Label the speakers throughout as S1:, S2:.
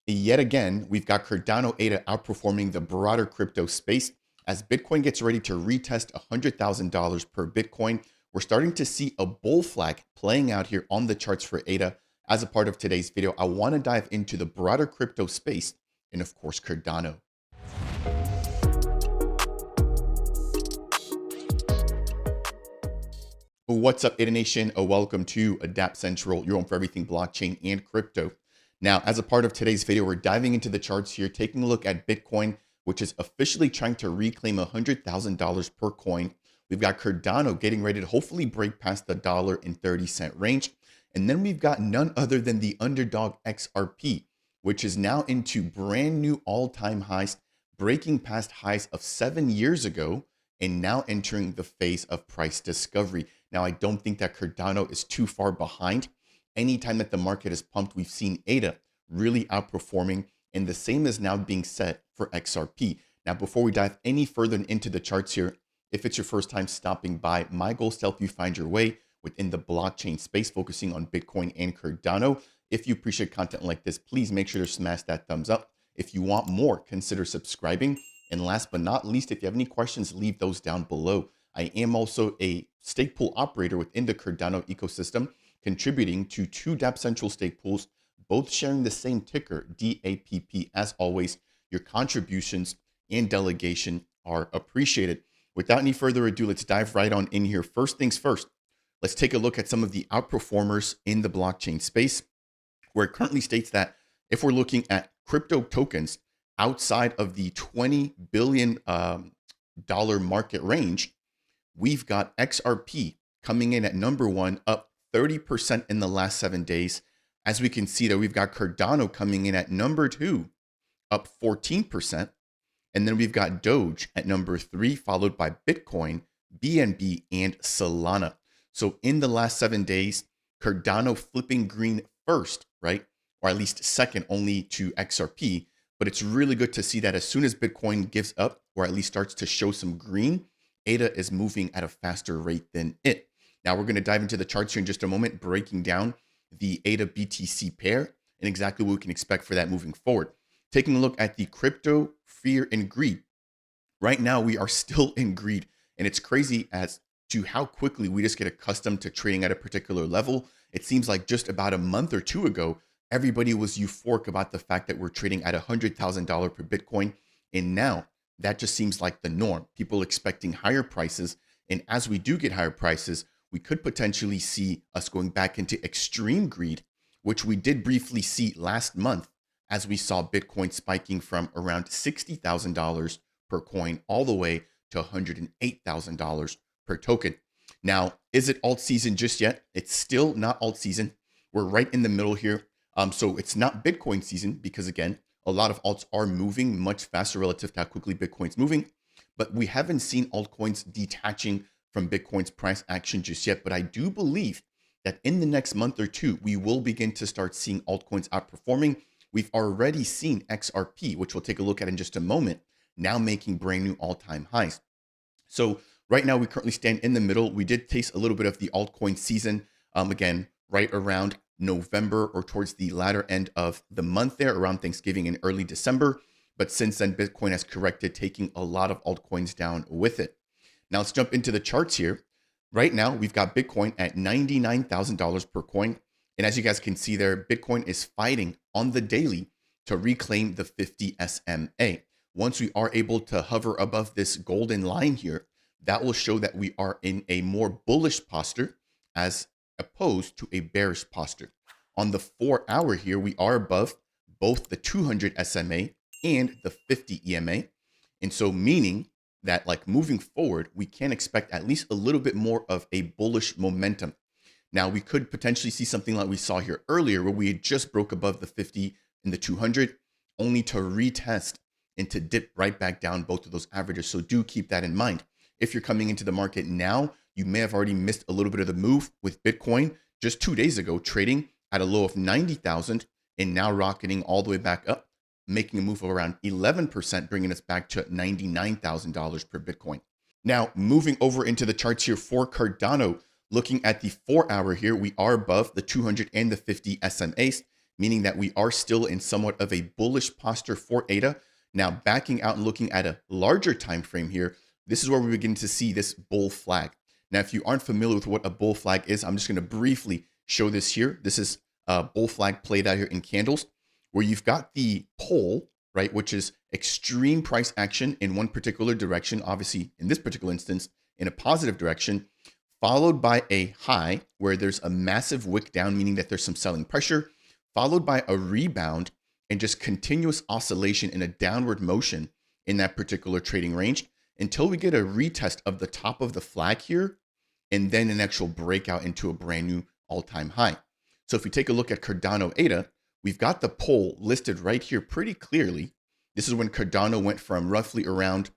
S1: Yet again, we've got Cardano ADA outperforming the broader crypto space as Bitcoin gets ready to retest $100,000 per Bitcoin. We're starting to see a bull flag playing out here on the charts for ADA. As a part of today's video, I want to dive into the broader crypto space and, of course, Cardano. What's up, ADA Nation? Welcome to Dapp Central, your home for everything blockchain and crypto. Now, as a part of today's video, we're diving into the charts here, taking a look at Bitcoin, which is officially trying to reclaim $100,000 per coin. We've got Cardano getting ready to hopefully break past the $1.30 range. And then we've got none other than the underdog XRP, which is now into brand new all-time highs, breaking past highs of 7 years ago, and now entering the phase of price discovery. Now, I don't think that Cardano is too far behind. Anytime that the market is pumped, we've seen ADA really outperforming, and the same is now being said for XRP. Now, before we dive any further into the charts here, if it's your first time stopping by, my goal is to help you find your way within the blockchain space, focusing on Bitcoin and Cardano. If you appreciate content like this, please make sure to smash that thumbs up. If you want more, consider subscribing. And last but not least, if you have any questions, leave those down below. I am also a stake pool operator within the Cardano ecosystem, contributing to 2 Dapp Central stake pools, both sharing the same ticker, DAPP. As always, your contributions and delegation are appreciated. Without any further ado, let's dive right on in here. First things first, let's take a look at some of the outperformers in the blockchain space, where it currently states that if we're looking at crypto tokens outside of the $20 billion dollar market range, we've got XRP coming in at number 1, up 30% in the last 7 days. As we can see that we've got Cardano coming in at number 2, up 14%. And then we've got Doge at number 3, followed by Bitcoin, BNB, and Solana. So in the last 7 days, Cardano flipping green first, right? Or at least second only to XRP. But it's really good to see that as soon as Bitcoin gives up, or at least starts to show some green, ADA is moving at a faster rate than it. Now we're going to dive into the charts here in just a moment, breaking down the ADA BTC pair and exactly what we can expect for that moving forward. Taking a look at the crypto fear and greed. Right now, we are still in greed, and it's crazy as to how quickly we just get accustomed to trading at a particular level. It seems like just about a month or two ago, everybody was euphoric about the fact that we're trading at $100,000 per Bitcoin. And now that just seems like the norm. People expecting higher prices. And as we do get higher prices, we could potentially see us going back into extreme greed, which we did briefly see last month as we saw Bitcoin spiking from around $60,000 per coin all the way to $108,000 per token. Now, is it alt season just yet? It's still not alt season. We're right in the middle here. So it's not Bitcoin season because, again, a lot of alts are moving much faster relative to how quickly Bitcoin's moving. But we haven't seen altcoins detaching from Bitcoin's price action just yet. But I do believe that in the next month or two, we will begin to start seeing altcoins outperforming. We've already seen XRP, which we'll take a look at in just a moment, now making brand new all-time highs. So right now, we currently stand in the middle. We did taste a little bit of the altcoin season, again, right around November or towards the latter end of the month there, around Thanksgiving in early December. But since then, Bitcoin has corrected, taking a lot of altcoins down with it. Now let's jump into the charts here. Right now, we've got Bitcoin at $99,000 per coin. And as you guys can see there, Bitcoin is fighting on the daily to reclaim the 50 SMA. Once we are able to hover above this golden line here, that will show that we are in a more bullish posture as opposed to a bearish posture. On the 4-hour here, we are above both the 200 SMA and the 50 EMA. And so meaning that, like, moving forward, we can expect at least a little bit more of a bullish momentum. Now, we could potentially see something like we saw here earlier, where we had just broke above the 50 and the 200, only to retest and to dip right back down both of those averages. So do keep that in mind. If you're coming into the market now, you may have already missed a little bit of the move with Bitcoin just 2 days ago, trading at a low of 90,000 and now rocketing all the way back up, making a move of around 11%, bringing us back to $99,000 per Bitcoin. Now, moving over into the charts here for Cardano, looking at the 4-hour here, we are above the 200 and the 50 SMAs. meaning that we are still in somewhat of a bullish posture for ADA. Now, backing out and looking at a larger time frame here, this is where we begin to see this bull flag. Now, if you aren't familiar with what a bull flag is, I'm just going to briefly show this here. This is a bull flag played out here in candles, where you've got the pole, right, which is extreme price action in one particular direction, obviously in this particular instance, in a positive direction, followed by a high where there's a massive wick down, meaning that there's some selling pressure, followed by a rebound and just continuous oscillation in a downward motion in that particular trading range until we get a retest of the top of the flag here, and then an actual breakout into a brand new all-time high. So if we take a look at Cardano ADA, we've got the pole listed right here pretty clearly. This is when Cardano went from roughly around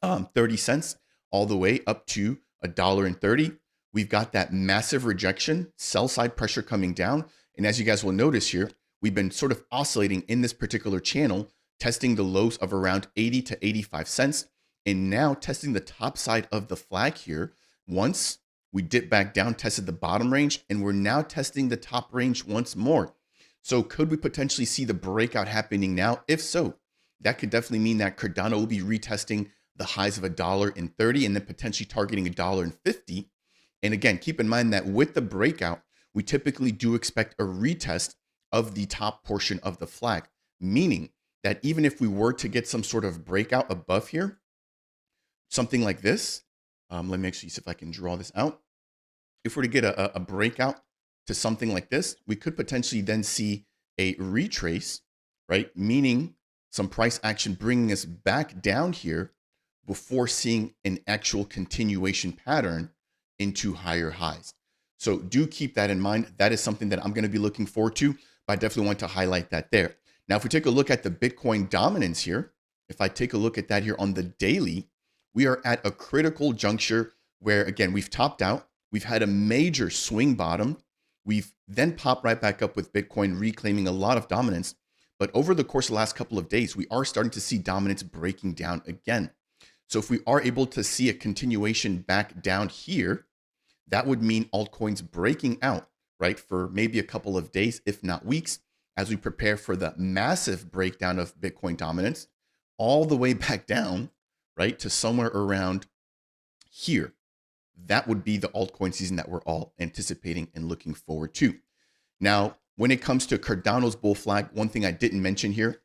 S1: 30 cents all the way up to $1.30. We've got that massive rejection, sell side pressure coming down. And as you guys will notice here, we've been sort of oscillating in this particular channel, testing the lows of around 80 to 85 cents. And now testing the top side of the flag here. Once we dip back down, tested the bottom range, and we're now testing the top range once more. So could we potentially see the breakout happening now? If so, that could definitely mean that Cardano will be retesting the highs of $1.30 and then potentially targeting $1.50. And again, keep in mind that with the breakout, we typically do expect a retest of the top portion of the flag, meaning that even if we were to get some sort of breakout above here, something like this, let me actually see if I can draw this out. If we're to get a breakout to something like this, we could potentially then see a retrace, right? Meaning some price action bringing us back down here before seeing an actual continuation pattern into higher highs. So do keep that in mind. That is something that I'm going to be looking forward to, but I definitely want to highlight that there. Now, if we take a look at the Bitcoin dominance here, if I take a look at that here on the daily, we are at a critical juncture where, again, we've topped out. We've had a major swing bottom. We've then popped right back up with Bitcoin reclaiming a lot of dominance. But over the course of the last couple of days, we are starting to see dominance breaking down again. So if we are able to see a continuation back down here, that would mean altcoins breaking out, right, for maybe a couple of days, if not weeks, as we prepare for the massive breakdown of Bitcoin dominance all the way back down, right, to somewhere around here. That would be the altcoin season that we're all anticipating and looking forward to. Now, when it comes to Cardano's bull flag, one thing I didn't mention here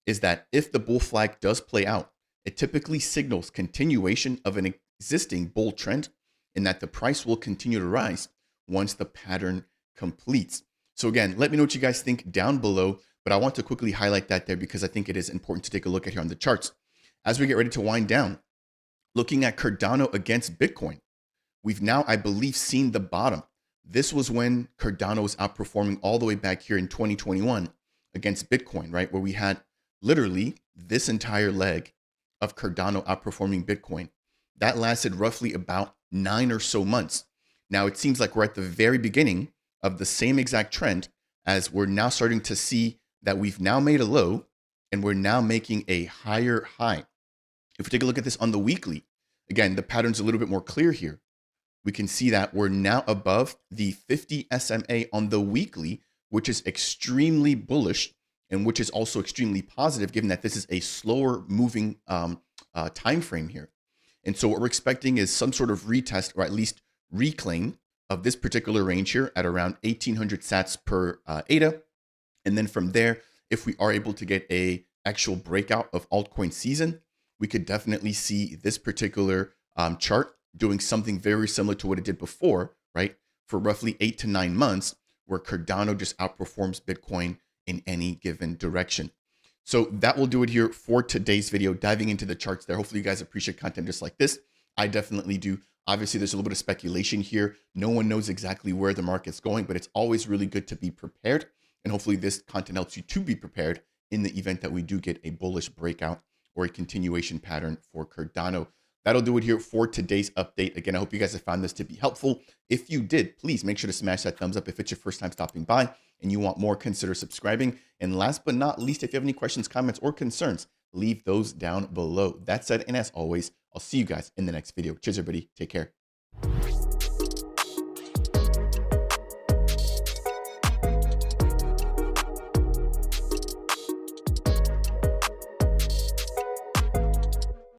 S1: is that if the bull flag does play out, it typically signals continuation of an existing bull trend and that the price will continue to rise once the pattern completes. So again, let me know what you guys think down below, but I want to quickly highlight that there because I think it is important to take a look at here on the charts. As we get ready to wind down, looking at Cardano against Bitcoin, we've now, I believe, seen the bottom. This was when Cardano was outperforming all the way back here in 2021 against Bitcoin, right? Where we had literally this entire leg of Cardano outperforming Bitcoin. That lasted roughly about 9 or so months. Now it seems like we're at the very beginning of the same exact trend, as we're now starting to see that we've now made a low and we're now making a higher high. If we take a look at this on the weekly, again, the pattern's a little bit more clear here. We can see that we're now above the 50 SMA on the weekly, which is extremely bullish and which is also extremely positive, given that this is a slower moving time frame here. And so what we're expecting is some sort of retest, or at least reclaim, of this particular range here at around 1800 sats per ADA. And then from there, if we are able to get a actual breakout of altcoin season, we could definitely see this particular chart doing something very similar to what it did before, right? For roughly 8 to 9 months, where Cardano just outperforms Bitcoin in any given direction. So that will do it here for today's video, diving into the charts there. Hopefully you guys appreciate content just like this. I definitely do. Obviously, there's a little bit of speculation here. No one knows exactly where the market's going, but it's always really good to be prepared. And hopefully this content helps you to be prepared in the event that we do get a bullish breakout or a continuation pattern for Cardano. That'll do it here for today's update. Again, I hope you guys have found this to be helpful. If you did, please make sure to smash that thumbs up if it's your first time stopping by and you want more, consider subscribing. And last but not least, if you have any questions, comments, or concerns, leave those down below. That said, and as always, I'll see you guys in the next video. Cheers, everybody. Take care.